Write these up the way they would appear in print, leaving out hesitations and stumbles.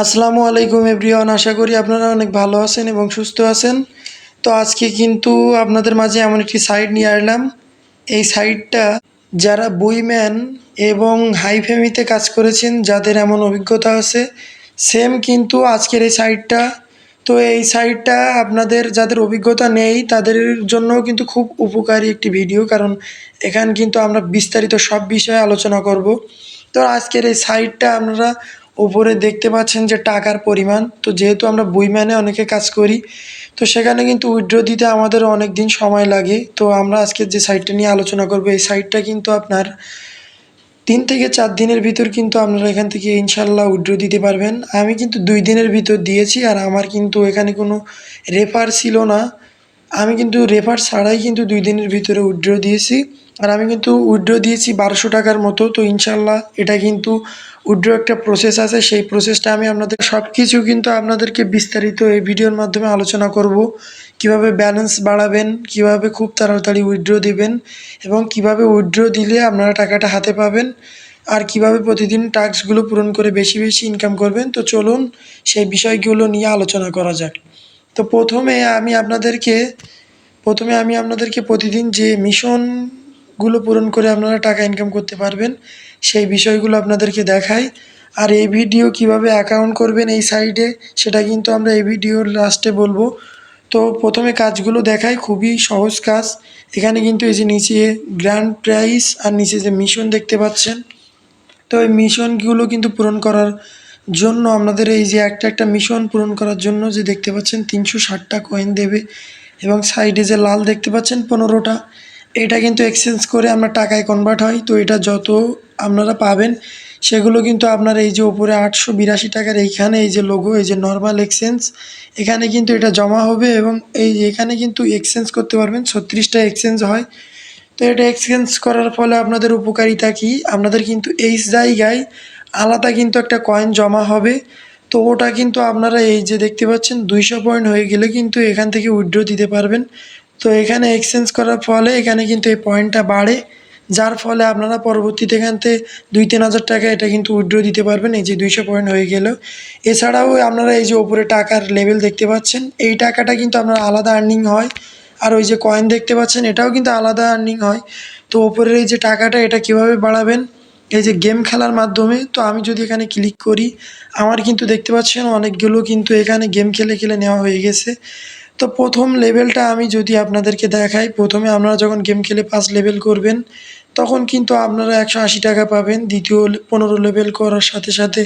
আসসালামু আলাইকুম এভরিওয়ান, আশা করি আপনারা অনেক ভালো আছেন এবং সুস্থ আছেন। তো আজকে কিন্তু আপনাদের মাঝে এমন একটি সাইট নিয়ে আসলাম। এই সাইটটা যারা বইম্যান এবং হাই ফেমিতে কাজ করেছেন, যাদের এমন অভিজ্ঞতা আছে, সেম কিন্তু আজকের এই সাইটটা। তো এই সাইটটা আপনাদের যাদের অভিজ্ঞতা নেই তাদের জন্যও কিন্তু খুব উপকারী একটি ভিডিও, কারণ এখানে কিন্তু আমরা বিস্তারিত সব বিষয়ে আলোচনা করব। তো আজকের এই সাইটটা আপনারা উপরে দেখতে পাচ্ছেন যে টাকার পরিমাণ, তো যেহেতু আমরা বইম্যানে অনেকে কাজ করি, তো সেখানে কিন্তু উইথড্র দিতে আমাদের অনেক দিন সময় লাগে। তো আমরা আজকে যে সাইটটা নিয়ে আলোচনা করব, এই সাইটটা কিন্তু আপনার 3 থেকে 4 দিনের ভিতর কিন্তু আপনারা এখান থেকে ইনশাল্লাহ উইথড্র দিতে পারবেন। আমি কিন্তু 2 দিনের ভিতর দিয়েছি, আর আমার কিন্তু এখানে কোনো রেফার ছিল না। আমি কিন্তু রেফার ছাড়াই কিন্তু 2 দিনের ভিতরে উইথড্র দিয়েছি। আর আমি কিন্তু উইথড্র দিয়েছি 1200 টাকার মতো। তো ইনশাল্লাহ এটা কিন্তু উইথড্র একটা প্রসেস আছে, সেই প্রসেসটা আমি আপনাদের সব কিছু কিন্তু আপনাদেরকে বিস্তারিত এই ভিডিওর মাধ্যমে আলোচনা করব। কিভাবে ব্যালেন্স বাড়াবেন, কিভাবে খুব তাড়াতাড়ি উইথড্র দিবেন, এবং কিভাবে উইথড্র দিলে আপনারা টাকাটা হাতে পাবেন, আর কিভাবে প্রতিদিন টাস্কগুলো পূরণ করে বেশি বেশি ইনকাম করবেন। তো চলুন সেই বিষয়গুলো নিয়ে আলোচনা করা যাক। তো প্রথমে আমি আপনাদেরকে প্রতিদিন যে মিশনগুলো পূরণ করে আপনারা টাকা ইনকাম করতে পারবেন সেই বিষয়গুলো আপনাদেরকে দেখাই। আর এই ভিডিও কিভাবে অ্যাকাউন্ট করবেন এই সাইডে, সেটা কিন্তু আমরা এই ভিডিওর লাস্টে বলবো। তো প্রথমে কাজগুলো দেখাই, খুবই সহজ কাজ। এখানে কিন্তু এই যে নিচে গ্র্যান্ড প্রাইজ আর নিচে যে মিশন দেখতে পাচ্ছেন, তো এই মিশনগুলো কিন্তু পূরণ করার জন্য আপনাদের এই যে একটা একটা মিশন পূরণ করার জন্য যে দেখতে পাচ্ছেন 360টা কয়েন দেবে, এবং সাইডে যে লাল দেখতে পাচ্ছেন 15টা, এটা কিন্তু এক্সচেঞ্জ করে আমরা টাকায় কনভার্ট হয়। তো এটা যত আপনারা পাবেন সেগুলো কিন্তু আপনার এই যে উপরে 882 টাকার এইখানে এই যে লোগো, এই যে নর্মাল এক্সচেঞ্জ, এখানে কিন্তু এটা জমা হবে, এবং এই এখানে কিন্তু এক্সচেঞ্জ করতে পারবেন। 36টা এক্সচেঞ্জ হয়। তো এটা এক্সচেঞ্জ করার ফলে আপনাদের উপকারিতা কী, আপনাদের কিন্তু এই জায়গায় আলাদা কিন্তু একটা কয়েন জমা হবে। তো ওটা কিন্তু আপনারা এই যে দেখতে পাচ্ছেন 200 পয়েন্ট হয়ে গেলে কিন্তু এখান থেকে উইথড্র দিতে পারবেন। তো এখানে এক্সচেঞ্জ করার ফলে এখানে কিন্তু এই পয়েন্টটা বাড়ে, যার ফলে আপনারা পরবর্তীতে এখান থেকে 2-3 হাজার টাকা এটা কিন্তু উইথড্র দিতে পারবেন এই যে 200 পয়েন্ট হয়ে গেলেও। এছাড়াও আপনারা এই যে ওপরে টাকার লেভেল দেখতে পাচ্ছেন, এই টাকাটা কিন্তু আপনার আলাদা আর্নিং হয়। আর ওই যে কয়েন দেখতে পাচ্ছেন, এটাও কিন্তু আলাদা আর্নিং হয়। তো ওপরের এই যে টাকাটা, এটা কিভাবে বাড়াবেন, এই যে গেম খেলার মাধ্যমে। তো আমি যদি এখানে ক্লিক করি, আমার কিন্তু দেখতে পাচ্ছেন অনেকগুলো কিন্তু এখানে গেম খেলে খেলে নেওয়া হয়ে গেছে। তো প্রথম লেভেলটা আমি যদি আপনাদেরকে দেখাই, প্রথমে আপনারা যখন গেম খেলে 5 লেভেল করবেন তখন কিন্তু আপনারা 180 টাকা পাবেন। দ্বিতীয় 15 লেভেল করার সাথে সাথে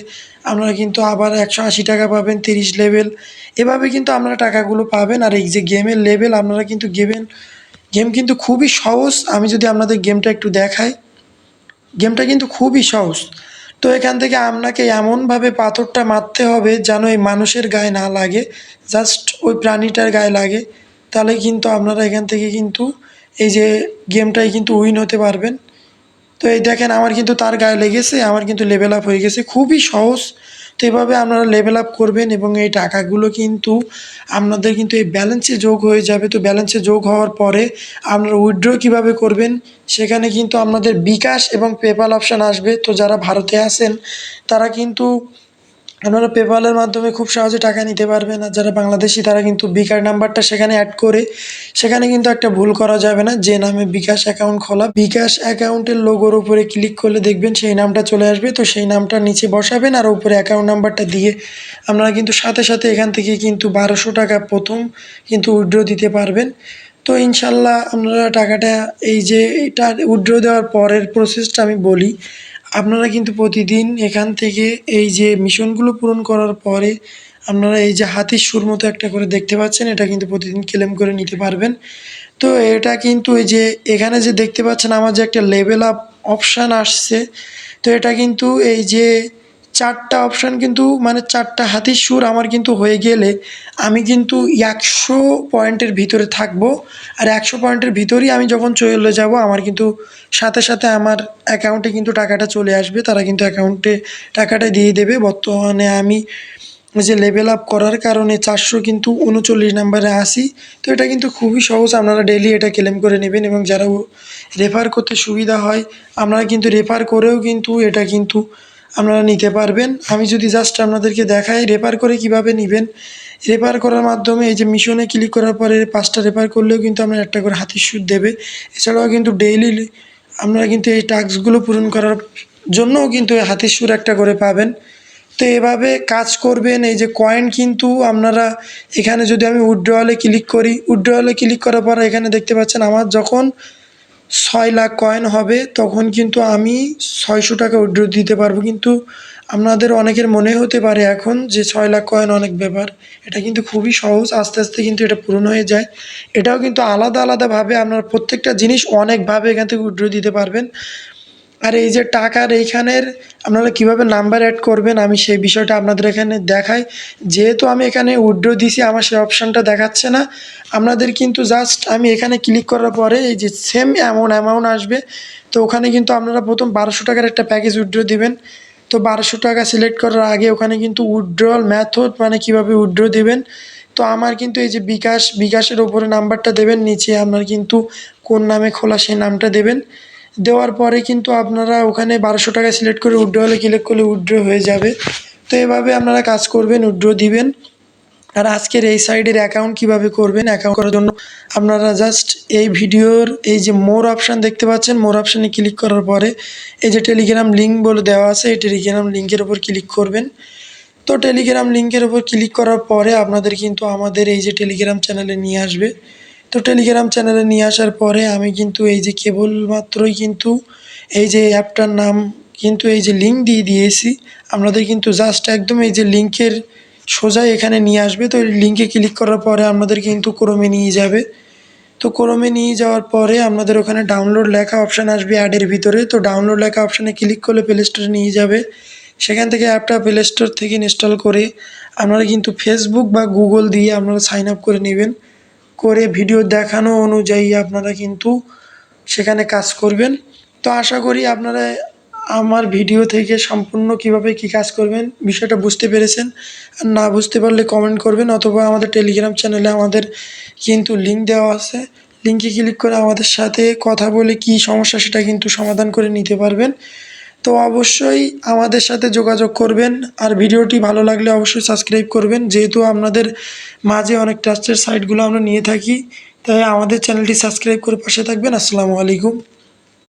আপনারা কিন্তু আবার 180 টাকা পাবেন 30 লেভেল। এভাবে কিন্তু আপনারা টাকাগুলো পাবেন। আর এই যে গেমের লেভেল আপনারা কিন্তু গেম কিন্তু খুবই সহজ। আমি যদি আপনাদের গেমটা একটু দেখাই, গেমটা কিন্তু খুবই সহজ। তো এখান থেকে আপনাকে এমনভাবে পাথরটা মারতে হবে যেন এই মানুষের গায়ে না লাগে, জাস্ট ওই প্রাণীটার গায়ে লাগে। তাহলে কিন্তু আপনারা এখান থেকে কিন্তু এই যে গেমটায় কিন্তু উইন হতে পারবেন। তো এই দেখেন আমার কিন্তু তার গায়ে লেগেছে, আমার কিন্তু লেভেল আপ হয়ে গেছে, খুবই সহজ। তো এভাবে আপনারা লেভেল আপ করবেন, এবং এই টাকাগুলো কিন্তু আপনাদের কিন্তু এই ব্যালেন্সে যোগ হয়ে যাবে। তো ব্যালেন্সে যোগ হওয়ার পরে আপনারা উইথড্র কীভাবে করবেন, সেখানে কিন্তু আপনাদের বিকাশ এবং পেপ্যাল অপশান আসবে। তো যারা ভারতে আছেন তারা কিন্তু আপনারা পেপ্যালের মাধ্যমে খুব সহজে টাকা নিতে পারবেন। আর যারা বাংলাদেশি তারা কিন্তু বিকাশ নাম্বারটা সেখানে অ্যাড করে, সেখানে কিন্তু একটা ভুল করা যাবে না, যে নামে বিকাশ অ্যাকাউন্ট খোলা, বিকাশ অ্যাকাউন্টের লোগোর উপরে ক্লিক করলে দেখবেন সেই নামটা চলে আসবে। তো সেই নামটা নিচে বসাবেন, আর উপরে অ্যাকাউন্ট নাম্বারটা দিয়ে আপনারা কিন্তু সাথে সাথে এখান থেকে কিন্তু 1200 টাকা প্রথম কিন্তু উইথড্র দিতে পারবেন। তো ইনশাল্লাহ আপনারা টাকাটা, এই যে এটা উইথড্র দেওয়ার পরের প্রসেসটা আমি বলি। আপনারা কিন্তু প্রতিদিন এখান থেকে এই যে মিশনগুলো পূরণ করার পরে আপনারা এই যে হাতির সুর মতো একটা করে দেখতে পাচ্ছেন, এটা কিন্তু প্রতিদিন ক্লেম করে নিতে পারবেন। তো এটা কিন্তু এই যে এখানে যে দেখতে পাচ্ছেন আমার যে একটা লেভেল আপ অপশান আসছে, তো এটা কিন্তু এই যে 4টা অপশান কিন্তু মানে 4টা হাতির সুর আমার কিন্তু হয়ে গেলে আমি কিন্তু 100 পয়েন্টের ভিতরে থাকবো। আর 100 পয়েন্টের ভিতরেই আমি যখন চলে যাব, আমার কিন্তু সাথে সাথে আমার অ্যাকাউন্টে কিন্তু টাকাটা চলে আসবে, তারা কিন্তু অ্যাকাউন্টে টাকাটা দিয়ে দেবে। বর্তমানে আমি যে লেভেল আপ করার কারণে 400 কিন্তু 39 নাম্বারে আসি। তো এটা কিন্তু খুবই সহজ, আপনারা ডেইলি এটা ক্লেম করে নেবেন, এবং যারা রেফার করতে সুবিধা হয় আপনারা কিন্তু রেফার করেও কিন্তু এটা কিন্তু আপনারা নিতে পারবেন। আমি যদি জাস্ট আপনাদেরকে দেখাই রেফার করে কিভাবে নেবেন। রেফার করার মাধ্যমে এই যে মিশনে ক্লিক করার পরে 5টা রেফার করলেও কিন্তু আপনার একটা করে হাতির সুদ দেবে। এছাড়াও কিন্তু ডেইলি আপনারা কিন্তু এই টাস্কগুলো পূরণ করার জন্যও কিন্তু এই হাতির সুদ একটা করে পাবেন। তো এভাবে কাজ করবেন। এই যে কয়েন কিন্তু আপনারা এখানে যদি আমি উইথড্রয়ালে ক্লিক করি, উইথড্রয়ালে ক্লিক করার পর এখানে দেখতে পাচ্ছেন আমার যখন 6 লাখ কয়েন হবে তখন কিন্তু আমি 600 টাকা উইথড্র দিতে পারবো। কিন্তু আপনাদের অনেকের মনে হতে পারে এখন যে 6 লাখ কয়েন অনেক ব্যাপার, এটা কিন্তু খুবই সহজ, আস্তে আস্তে কিন্তু এটা পূরণ হয়ে যায়। এটাও কিন্তু আলাদা আলাদাভাবে আপনারা প্রত্যেকটা জিনিস অনেকভাবে এখান থেকে উইথড্র দিতে পারবেন। আর এই যে টাকার এইখানের আপনারা কীভাবে নাম্বার অ্যাড করবেন আমি সেই বিষয়টা আপনাদের এখানে দেখাই। যেহেতু আমি এখানে উইথড্র দিছি আমার সেই অপশানটা দেখাচ্ছে না। আপনাদের কিন্তু জাস্ট আমি এখানে ক্লিক করার পরে এই যে সেম অ্যামাউন্ট আসবে। তো ওখানে কিন্তু আপনারা প্রথম 1200 টাকার একটা প্যাকেজ উইথড্র দিবেন। তো 1200 টাকা সিলেক্ট করার আগে ওখানে কিন্তু উইথড্রয়াল মেথড মানে কীভাবে উইথড্র দেবেন। তো আমার কিন্তু এই যে বিকাশের ওপরে নাম্বারটা দেবেন, নিচে আপনার কিন্তু কোন নামে খোলা সেই নামটা দেবেন। দেওয়ার পরে কিন্তু আপনারা ওখানে 1200 টাকা সিলেক্ট করে উইথড্রয়ালে ক্লিক করলে উইথড্র হয়ে যাবে। তো এভাবে আপনারা কাজ করবেন, উইথড্র দিবেন। আর আজকের এই সাইডের অ্যাকাউন্ট কীভাবে করবেন, অ্যাকাউন্ট করার জন্য আপনারা জাস্ট এই ভিডিওর এই যে মোর অপশান দেখতে পাচ্ছেন, মোর অপশানে ক্লিক করার পরে এই যে টেলিগ্রাম লিঙ্ক বলে দেওয়া আছে, এই টেলিগ্রাম লিঙ্কের ওপর ক্লিক করবেন। তো টেলিগ্রাম লিঙ্কের ওপর ক্লিক করার পরে আপনাদের কিন্তু আমাদের এই যে টেলিগ্রাম চ্যানেলে নিয়ে আসবে। তো টেলিগ্রাম চ্যানেলে নিয়ে আসার পরে আমি কিন্তু এই যে কেবলমাত্রই কিন্তু এই যে অ্যাপটার নাম কিন্তু এই যে লিঙ্ক দিয়ে দিয়েছি। আপনাদের কিন্তু জাস্ট একদম এই যে লিঙ্কের সোজা এখানে নিয়ে আসবে। তো লিঙ্কে ক্লিক করার পরে আপনাদের কিন্তু ক্রোমে নিয়ে যাবে। তো ক্রোমে নিয়ে যাওয়ার পরে আপনাদের ওখানে ডাউনলোড লেখা অপশান আসবে অ্যাডের ভিতরে। তো ডাউনলোড লেখা অপশানে ক্লিক করলে প্লে স্টোরে নিয়ে যাবে। সেখান থেকে অ্যাপটা প্লে স্টোর থেকে ইনস্টল করে আপনারা কিন্তু ফেসবুক বা গুগল দিয়ে আপনারা সাইন আপ করে নেবেন। করে ভিডিও দেখানো অনুযায়ী আপনারা কিন্তু সেখানে কাজ করবেন। তো আশা করি আপনারা আমার ভিডিও থেকে সম্পূর্ণ কীভাবে কী কাজ করবেন বিষয়টা বুঝতে পেরেছেন। আর না বুঝতে পারলে কমেন্ট করবেন, অথবা আমাদের টেলিগ্রাম চ্যানেলে আমাদের কিন্তু লিঙ্ক দেওয়া আছে। লিঙ্কে ক্লিক করে আমাদের সাথে কথা বলে কী সমস্যা সেটা কিন্তু সমাধান করে নিতে পারবেন। তো অবশ্যই আমাদের সাথে যোগাযোগ করবেন। আর ভিডিওটি ভালো লাগলে অবশ্যই সাবস্ক্রাইব করবেন। যেহেতু আপনাদের মাঝে অনেক ট্রাস্টেড সাইটগুলো আমরা নিয়ে থাকি, তাই আমাদের চ্যানেলটি সাবস্ক্রাইব করে পাশে থাকবেন। আসসালামু আলাইকুম।